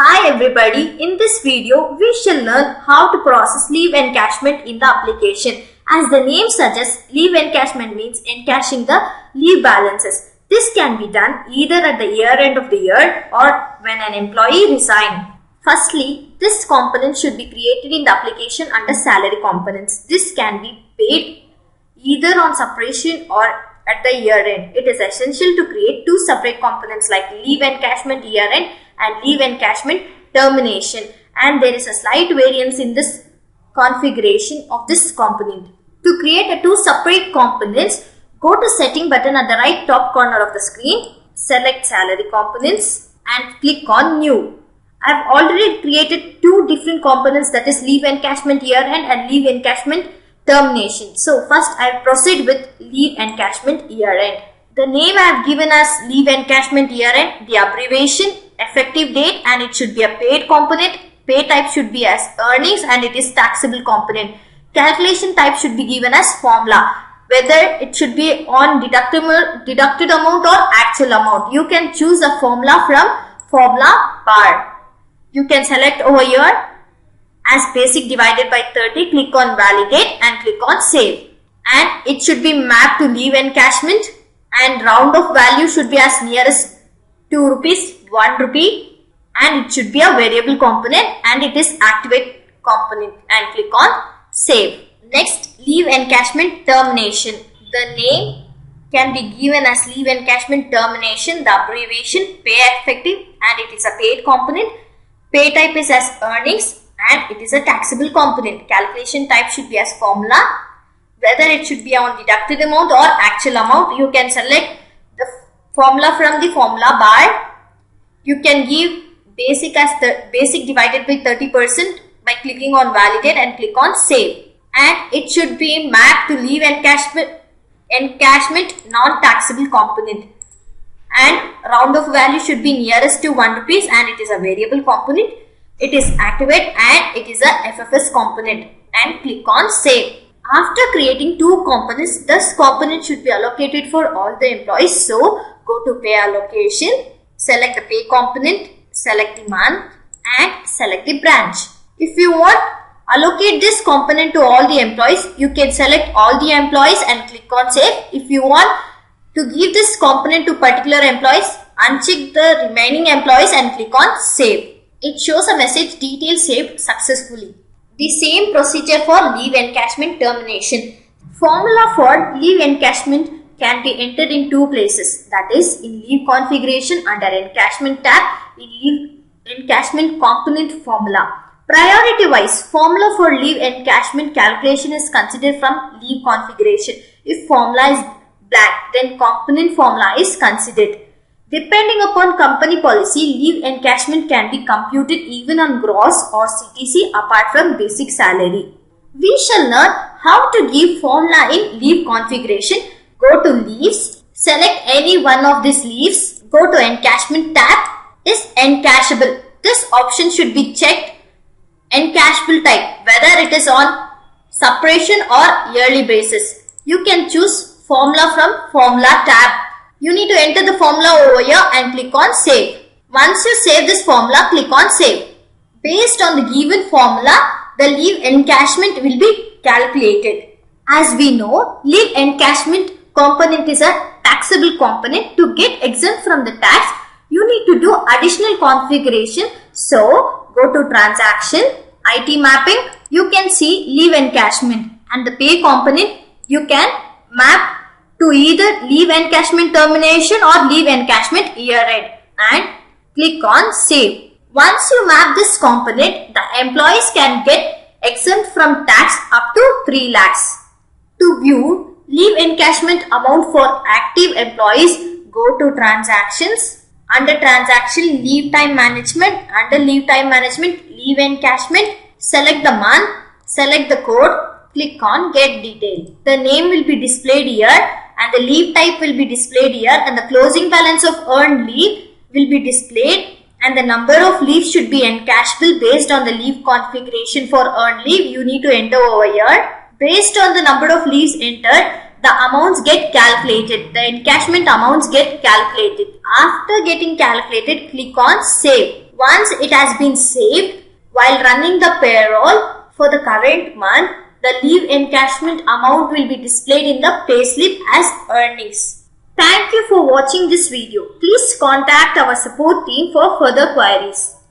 Hi everybody, in this video we shall learn how to process leave encashment in the application. As the name suggests, leave encashment means encashing the leave balances. This can be done either at the year end of the year or when an employee resigns. Firstly, this component should be created in the application under salary components. This can be paid either on separation or at the year end. It is essential to create two separate components like leave encashment year end and leave encashment termination, and there is a slight variance in this configuration of this component. To create two separate components, go to setting button at the right top corner of the screen, select salary components and click on new. I have already created two different components, that is leave encashment year end and leave encashment termination. So first I will proceed with leave encashment year end. The name I have given as leave encashment year end, the abbreviation, effective date, and it should be a paid component. Pay type should be as earnings and it is taxable component. Calculation type should be given as formula, whether it should be on deducted amount or actual amount. You can choose a formula from formula bar. You can select over here as basic divided by 30, click on validate and click on save. And it should be mapped to leave encashment and round off value should be as near as 2 rupees, 1 rupee, and it should be a variable component and it is activate component, and click on save. Next, leave encashment termination. The name can be given as leave encashment termination, the abbreviation, pay effective, and it is a paid component. Pay type is as earnings and it is a taxable component. Calculation type should be as formula, whether it should be on deducted amount or actual amount. You can select the formula from the formula bar. You can give basic as the basic divided by 30% by clicking on validate and click on save. And it should be mapped to leave encashment non-taxable component. And round of value should be nearest to 1 rupees and it is a variable component. It is activate and it is a FFS component, and click on save. After creating two components, this component should be allocated for all the employees. So go to pay allocation, select the pay component, select the month and select the branch. If you want allocate this component to all the employees, you can select all the employees and click on save. If you want to give this component to particular employees, uncheck the remaining employees and click on save. It shows a message details saved successfully. The same procedure for leave encashment termination. Formula for leave encashment can be entered in two places, that is in leave configuration under encashment tab, in leave encashment component formula. Priority wise, formula for leave encashment calculation is considered from leave configuration. If formula is blank, then component formula is considered. Depending upon company policy, leave encashment can be computed even on gross or CTC apart from basic salary. We shall learn how to give formula in leave configuration. Go to leaves, select any one of these leaves, go to encashment tab, is encashable. This option should be checked. Encashable type, whether it is on separation or yearly basis. You can choose formula from formula tab. You need to enter the formula over here and click on save. Once you save this formula, click on save. Based on the given formula, the leave encashment will be calculated. As we know, leave encashment component is a taxable component. To get exempt from the tax, you need to do additional configuration. So, go to transaction, IT mapping, you can see leave encashment, and the pay component you can map to either leave encashment termination or leave encashment year end and click on save. Once you map this component, the employees can get exempt from tax up to 3 lakhs. To view leave encashment amount for active employees, go to transactions. Under transaction, leave time management, under leave time management, leave encashment, select the month, select the code, click on get detail. The name will be displayed here and the leave type will be displayed here, and the closing balance of earned leave will be displayed, and the number of leaves should be encashable based on the leave configuration. For earned leave, you need to enter over here. Based on the number of leaves entered, the amounts get calculated. The encashment amounts get calculated. After getting calculated, click on save. Once it has been saved, while running the payroll for the current month, the leave encashment amount will be displayed in the payslip as earnings. Thank you for watching this video. Please contact our support team for further queries.